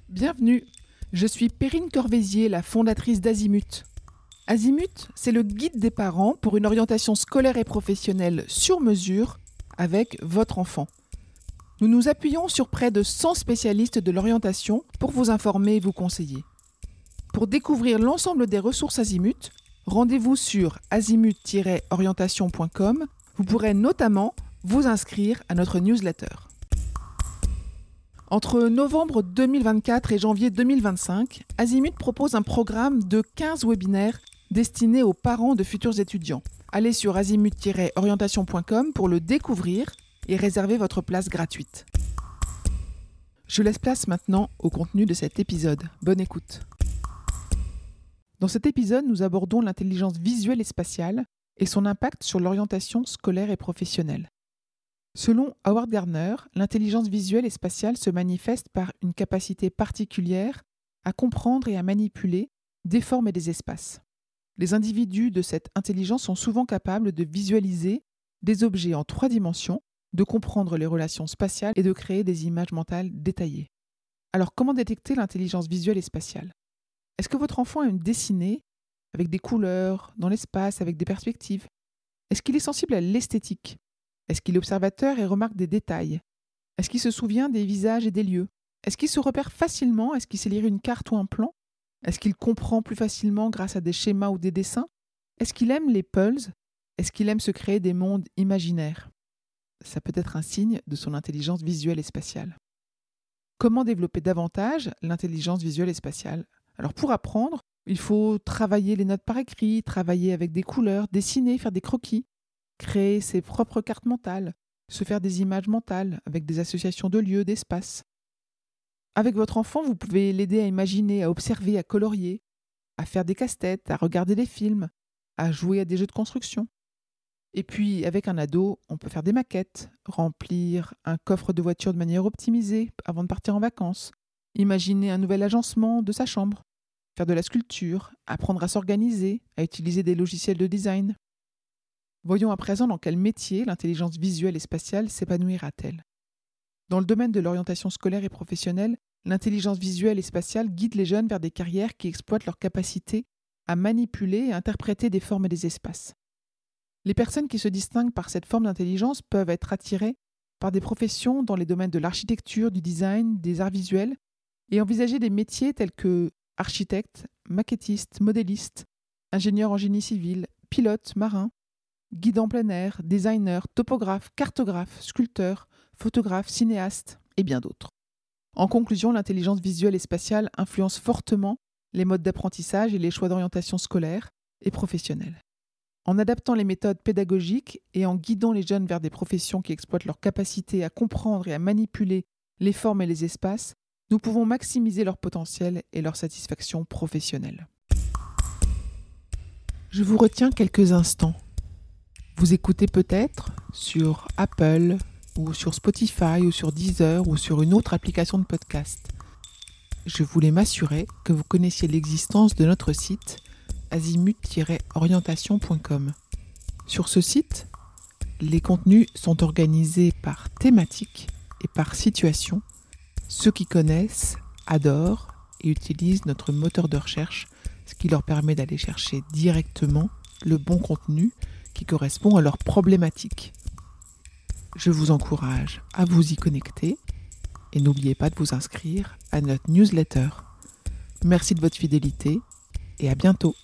Bienvenue, je suis Perrine Corvézier, la fondatrice d'Azimut. Azimut, c'est le guide des parents pour une orientation scolaire et professionnelle sur mesure avec votre enfant. Nous nous appuyons sur près de 100 spécialistes de l'orientation pour vous informer et vous conseiller. Pour découvrir l'ensemble des ressources Azimut, rendez-vous sur azimut-orientation.com. Vous pourrez notamment vous inscrire à notre newsletter. Entre novembre 2024 et janvier 2025, Azimut propose un programme de 15 webinaires destinés aux parents de futurs étudiants. Allez sur azimut-orientation.com pour le découvrir et réserver votre place gratuite. Je laisse place maintenant au contenu de cet épisode. Bonne écoute. Dans cet épisode, nous abordons l'intelligence visuelle et spatiale et son impact sur l'orientation scolaire et professionnelle. Selon Howard Gardner, l'intelligence visuelle et spatiale se manifeste par une capacité particulière à comprendre et à manipuler des formes et des espaces. Les individus de cette intelligence sont souvent capables de visualiser des objets en 3 dimensions, de comprendre les relations spatiales et de créer des images mentales détaillées. Alors, comment détecter l'intelligence visuelle et spatiale ? Est-ce que votre enfant aime dessiner avec des couleurs, dans l'espace, avec des perspectives ? Est-ce qu'il est sensible à l'esthétique ? Est-ce qu'il est observateur et remarque des détails ? Est-ce qu'il se souvient des visages et des lieux ? Est-ce qu'il se repère facilement ? Est-ce qu'il sait lire une carte ou un plan ? Est-ce qu'il comprend plus facilement grâce à des schémas ou des dessins ? Est-ce qu'il aime les puzzles ? Est-ce qu'il aime se créer des mondes imaginaires ? Ça peut être un signe de son intelligence visuelle et spatiale. Comment développer davantage l'intelligence visuelle et spatiale ? Alors pour apprendre, il faut travailler les notes par écrit, travailler avec des couleurs, dessiner, faire des croquis, créer ses propres cartes mentales, se faire des images mentales avec des associations de lieux, d'espaces. Avec votre enfant, vous pouvez l'aider à imaginer, à observer, à colorier, à faire des casse-têtes, à regarder des films, à jouer à des jeux de construction. Et puis, avec un ado, on peut faire des maquettes, remplir un coffre de voiture de manière optimisée avant de partir en vacances, imaginer un nouvel agencement de sa chambre, faire de la sculpture, apprendre à s'organiser, à utiliser des logiciels de design. Voyons à présent dans quel métier l'intelligence visuelle et spatiale s'épanouira-t-elle. Dans le domaine de l'orientation scolaire et professionnelle, l'intelligence visuelle et spatiale guide les jeunes vers des carrières qui exploitent leur capacité à manipuler et interpréter des formes et des espaces. Les personnes qui se distinguent par cette forme d'intelligence peuvent être attirées par des professions dans les domaines de l'architecture, du design, des arts visuels et envisager des métiers tels que architecte, maquettiste, modéliste, ingénieur en génie civil, pilote, marin, guide en plein air, designer, topographe, cartographe, sculpteur, photographe, cinéaste et bien d'autres. En conclusion, l'intelligence visuelle et spatiale influence fortement les modes d'apprentissage et les choix d'orientation scolaire et professionnelle. En adaptant les méthodes pédagogiques et en guidant les jeunes vers des professions qui exploitent leur capacité à comprendre et à manipuler les formes et les espaces, nous pouvons maximiser leur potentiel et leur satisfaction professionnelle. Je vous retiens quelques instants. Vous écoutez peut-être sur Apple ou sur Spotify ou sur Deezer ou sur une autre application de podcast. Je voulais m'assurer que vous connaissiez l'existence de notre site azimut-orientation.com. Sur ce site, les contenus sont organisés par thématique et par situation. Ceux qui connaissent, adorent et utilisent notre moteur de recherche, ce qui leur permet d'aller chercher directement le bon contenu qui correspond à leurs problématiques. Je vous encourage à vous y connecter et n'oubliez pas de vous inscrire à notre newsletter. Merci de votre fidélité et à bientôt.